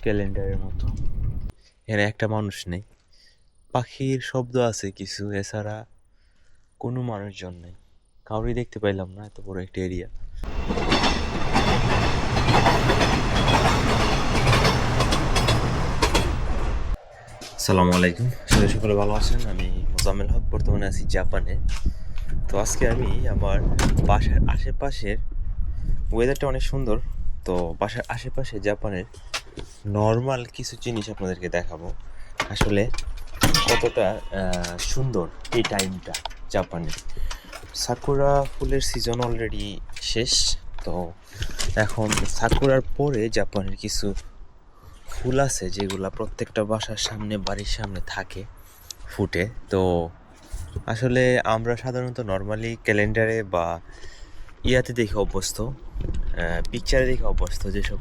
ক্যালেন্ডারের মতো। এখানে একটা মানুষ নেই, পাখির শব্দ আছে কিছু, এছাড়া কোনো মানুষজন নেই। কাউরই দেখতে পাইলাম না, এত বড় একটা এরিয়া। আসসালামু আলাইকুম, সকলে ভালো আছেন? আমি মোজাম্মেল হক, বর্তমানে আছি জাপানে। তো আজকে আমি আমার বাসার আশেপাশের ওয়েদারটা অনেক সুন্দর, তো বাসার আশেপাশে জাপানের নর্মাল কিছু জিনিস আপনাদেরকে দেখাবো। আসলে কতটা সুন্দর এই টাইমটা জাপানে। সাকুরা ফুলের সিজন অলরেডি শেষ, তো এখন সাকুরার পরে জাপানের কিছু ফুল আছে যেগুলা প্রত্যেকটা বাসার সামনে, বাড়ির সামনে থাকে, ফুটে। তো আসলে আমরা সাধারণত নর্মালি ক্যালেন্ডারে বা ইয়াতে দেখে অভ্যস্ত, পিকচারে দেখে অভ্যস্ত যেসব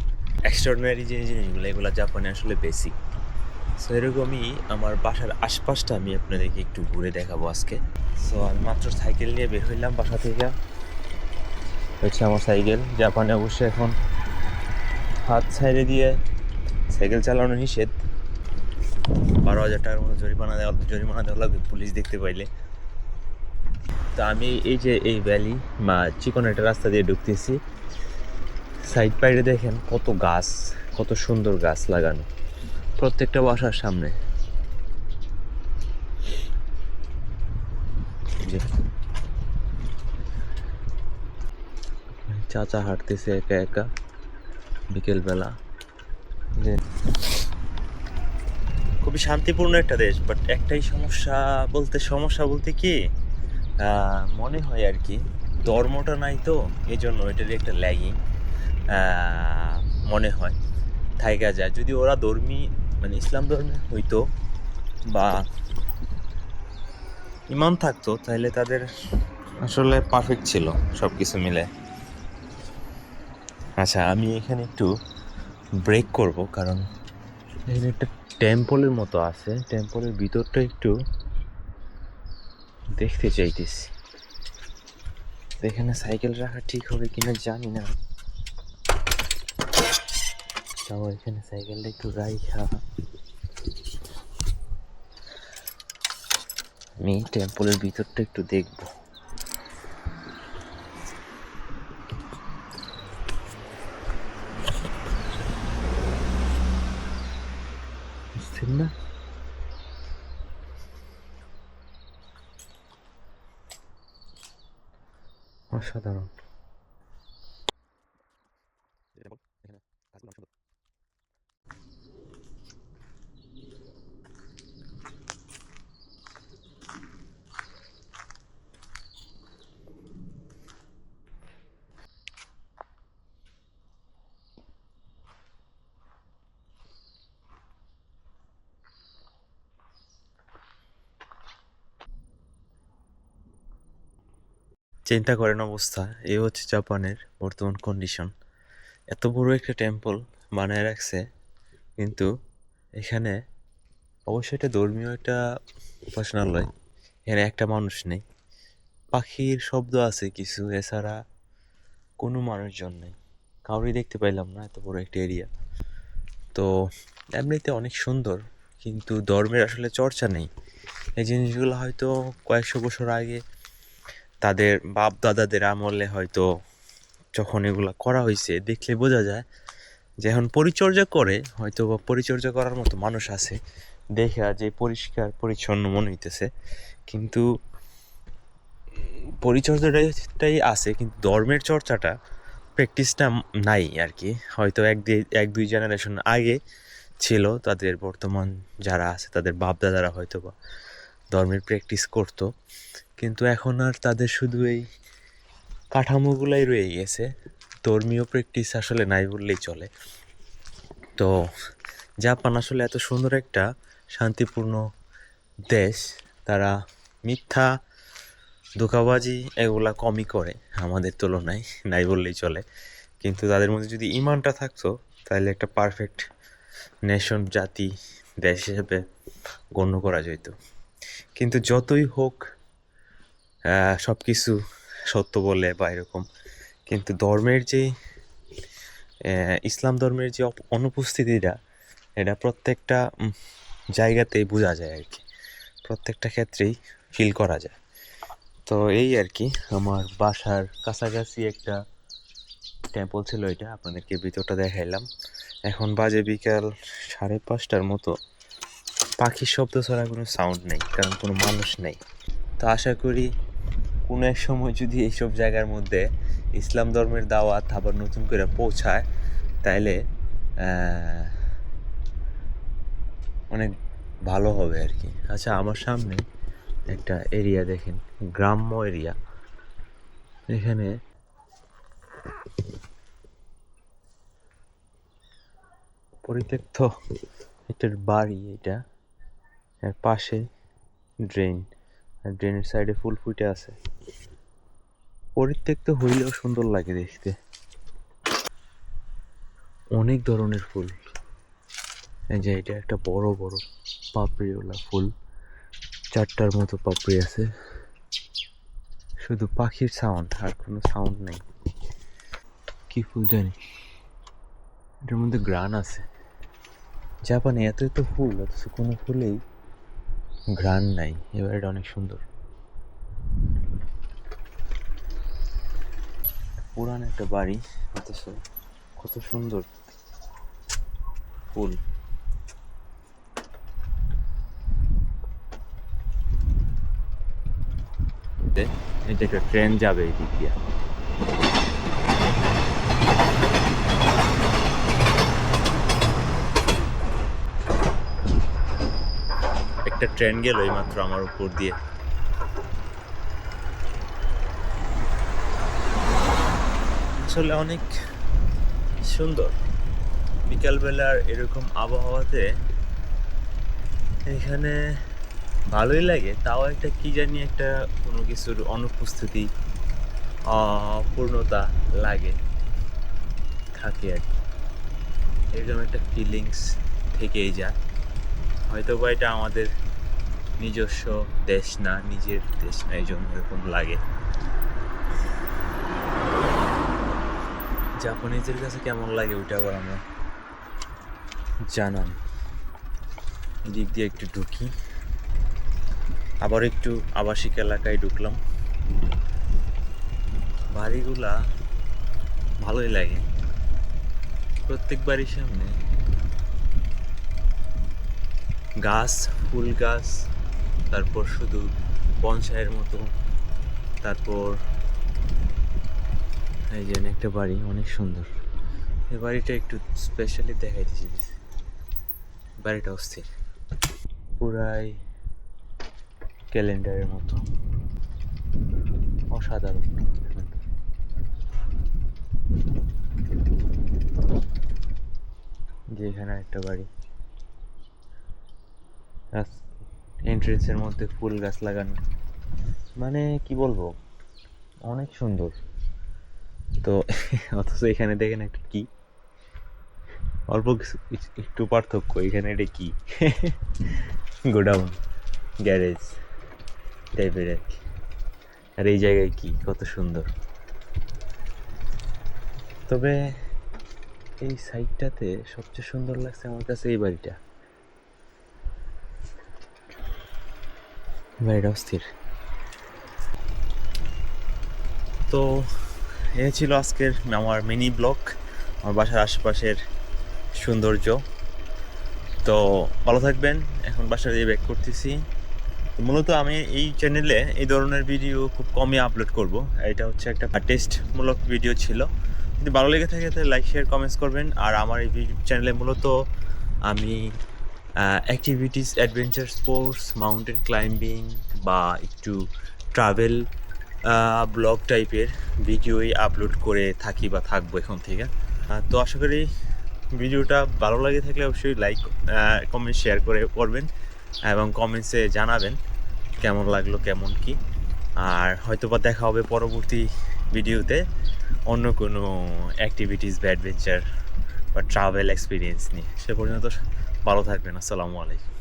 এক্সট্রাঅর্ডিনারি যে জিনিসগুলো, এগুলো জাপানে আসলে বেসিক। সো এরকমই আমার বাসার আশপাশটা আমি আপনাদেরকে একটু ঘুরে দেখাবো আজকে। সো আমি মাত্র সাইকেল নিয়ে বের হইলাম বাসা থেকে। হচ্ছে আমার সাইকেল। জাপানে অবশ্যই এখন হাত সাইডে দিয়ে সাইকেল চালানো নিষেধ। 12,000 টাকার মতো জরিমানা দেওয়া লাগবে পুলিশ দেখতে পাইলে। তো আমি এই যে এই ভ্যালি বা চিকন একটা রাস্তা দিয়ে ঢুকতেছি। সাইড পাইডে দেখেন কত গাছ, কত সুন্দর গাছ লাগানো প্রত্যেকটা বাসার সামনে। চাচা হাঁটতেছে একা একা বিকেলবেলা। খুবই শান্তিপূর্ণ একটা দেশ, বাট একটাই সমস্যা বলতে কি, মনে হয় আর কি ধর্মটা নাই, তো এই জন্য এটারই একটা ল্যাগিং মনে হয় থাইকা যায়। যদি ওরা ধর্মী মানে ইসলাম ধর্মের হইতো বা ইমান থাকতো, তাহলে তাদের আসলে পারফেক্ট ছিল সব কিছু মিলে। আচ্ছা, আমি এখানে একটু ব্রেক করব, কারণ এখানে একটা টেম্পলের মতো আছে, টেম্পলের ভিতরটা একটু দেখতে চাইতেছি। এখানে সাইকেল রাখা ঠিক হবে কিনা জানি না, তাও এখানে সাইকেলটা একটু রাইখা আমি টেম্পলের ভিতরটা একটু দেখবো। বুঝছেন না? অসাধারণ। চিন্তা করেন অবস্থা, এই হচ্ছে জাপানের বর্তমান কন্ডিশন। এত বড় একটা টেম্পল বানায় রাখছে, কিন্তু এখানে অবশ্যই এটা ধর্মীয় একটা উপাসনালয়, এখানে একটা মানুষ নেই, পাখির শব্দ আছে কিছু, এছাড়া কোনো মানুষজন নেই। কাউরই দেখতে পাইলাম না, এত বড় একটা এরিয়া। তো এমনিতে অনেক সুন্দর, কিন্তু ধর্মের আসলে চর্চা নেই। এই জিনিসগুলো হয়তো কয়েকশো বছর আগে তাদের বাপ দাদাদের আমলে হয়তো যখন এগুলো করা হয়েছে, দেখলে বোঝা যায় যে এখন পরিচর্যা করে, হয়তো বা পরিচর্যা করার মতো মানুষ আছে, দেখে যে পরিষ্কার পরিচ্ছন্ন মনে হইতেছে, কিন্তু পরিচর্যাটাই আছে, কিন্তু ধর্মের চর্চাটা, প্র্যাকটিসটা নাই আর কি। হয়তো এক দুই জেনারেশন আগে ছিল, তাদের বর্তমান যারা আছে তাদের বাপ দাদারা হয়তো বা ধর্মের প্র্যাকটিস করতো, কিন্তু এখন আর তাদের শুধু এই কাঠামোগুলাই রয়ে গেছে, ধর্মীয় প্র্যাকটিস আসলে নাই বললেই চলে। তো জাপান আসলে এত সুন্দর একটা শান্তিপূর্ণ দেশ, তারা মিথ্যা ধোঁকাবাজি এগুলা কমই করে আমাদের তুলনায়, নাই বললেই চলে। কিন্তু তাদের মধ্যে যদি ইমানটা থাকতো, তাহলে একটা পারফেক্ট নেশন, জাতি, দেশ হিসেবে গণ্য করা যেত। কিন্তু যতই হোক সব কিছু সত্য বলে বা এরকম, কিন্তু ধর্মের যে ইসলাম ধর্মের যে অনুপস্থিতিটা, এটা প্রত্যেকটা জায়গাতেই বোঝা যায় আর কি, প্রত্যেকটা ক্ষেত্রেই ফিল করা যায়। তো এই আর কি, আমার বাসার কাছাকাছি একটা টেম্পল ছিল, এটা আপনাদেরকে ভিতরটা দেখাইলাম। এখন বাজে বিকাল 5:30টার মতো। পাখির শব্দ ছাড়া কোনো সাউন্ড নেই, কারণ কোনো মানুষ নেই। তো আশা করি কোনো এক সময় যদি এইসব জায়গার মধ্যে ইসলাম ধর্মের দাওয়াত আবার নতুন করে পৌঁছায়, তাইলে অনেক ভালো হবে আর কি। আচ্ছা, আমার সামনে একটা এরিয়া দেখেন, গ্রাম্য এরিয়া। এখানে পরিত্যক্ত একটা বাড়ি, এটা এর পাশে ড্রেন, আর ড্রেনের সাইডে ফুল ফুটে আছে। পরিত্যক্ত হইলেও সুন্দর লাগে দেখতে, অনেক ধরনের ফুল। এই যে এটা একটা বড় বড় পাপড়িওয়ালা ফুল, 4টার মতো পাপড়ি আছে। শুধু পাখির সাউন্ড, আর কোনো সাউন্ড নেই। কি ফুল জানি, এটার মধ্যে ঘ্রাণ আছে। জাপানে এত এত ফুল, অথচ কোনো ফুলেই ঘ্রাণ নাই। এবার এটা অনেক সুন্দর, পুরান একটা বাড়ি, অথচ কত সুন্দর ফুল। এই যে একটা ট্রেন যাবে এই দিক দিয়ে। একটা ট্রেন গেল এইমাত্র আমার উপর দিয়ে। আসলে অনেক সুন্দর বিকালবেলার এরকম আবহাওয়াতে, এখানে ভালোই লাগে। তাও একটা কি জানি, একটা কোনো কিছুর অনুপস্থিতি, অপূর্ণতা লাগে, থাকে আর কি। এরকম একটা ফিলিংস থেকেই যায়। হয়তো বা এটা আমাদের নিজস্ব দেশ না, নিজের দেশ না, এই জন্য এরকম লাগে। জাপানিজদের কাছে কেমন লাগে ওইটা আবার আমরা জানান। দিক দিয়ে একটু ঢুকি, আবার একটু আবাসিক এলাকায় ঢুকলাম। বাড়িগুলা ভালোই লাগে, প্রত্যেক বাড়ির সামনে গাছ, ফুল গাছ, তারপর শুধু বনসাইয়ের মতো। তারপর এই যে একটা বাড়ি, অনেক সুন্দর। এই বাড়িটা একটু স্পেশালি দেখাইতেছি, বাড়িটা অস্থির, পুরাই ক্যালেন্ডারের মতো, অসাধারণ সুন্দর। যে এখানে একটা বাড়ি, এন্ট্রেন্সের মধ্যে ফুল গাছ লাগানো, মানে কি বলবো, অনেক সুন্দর। তো অথচ এখানে দেখেন একটা কি, অল্প কিছু একটু পার্থক্য। এখানে এটা কি, গোডাউন, গ্যারেজ টাইপের আর কি। আর এই জায়গায় কি, কত সুন্দর। তবে এই সাইডটাতে সবচেয়ে সুন্দর লাগছে আমার কাছে এই বাড়িটা, বাড়িটা অস্থির। তো এ ছিল আজকের আমার মিনি ব্লগ, আমার বাসার আশেপাশের সৌন্দর্য। তো ভালো থাকবেন। এখন বাসায় দিয়ে ব্যাক করতেছি। মূলত আমি এই চ্যানেলে এই ধরনের ভিডিও খুব কমই আপলোড করব। এটা হচ্ছে একটা টেস্টমূলক ভিডিও ছিল। যদি ভালো লেগে থাকে তাহলে লাইক, শেয়ার, কমেন্টস করবেন। আর আমার এই চ্যানেলে মূলত আমি activities, adventure sports, mountain climbing বা একটু ট্রাভেল ব্লগ টাইপের ভিডিওই আপলোড করে থাকি বা থাকবো এখন থেকে। তো আশা করি ভিডিওটা ভালো লাগে থাকলে অবশ্যই লাইক, কমেন্ট, শেয়ার করবেন এবং কমেন্টসে জানাবেন কেমন লাগলো, কেমন কি। আর হয়তো বা দেখা হবে পরবর্তী ভিডিওতে অন্য কোনো অ্যাক্টিভিটিস বা অ্যাডভেঞ্চার বা ট্রাভেল এক্সপিরিয়েন্স নিয়ে। সে পর্যন্ত ভালো থাকবেন। আসসালামু আলাইকুম।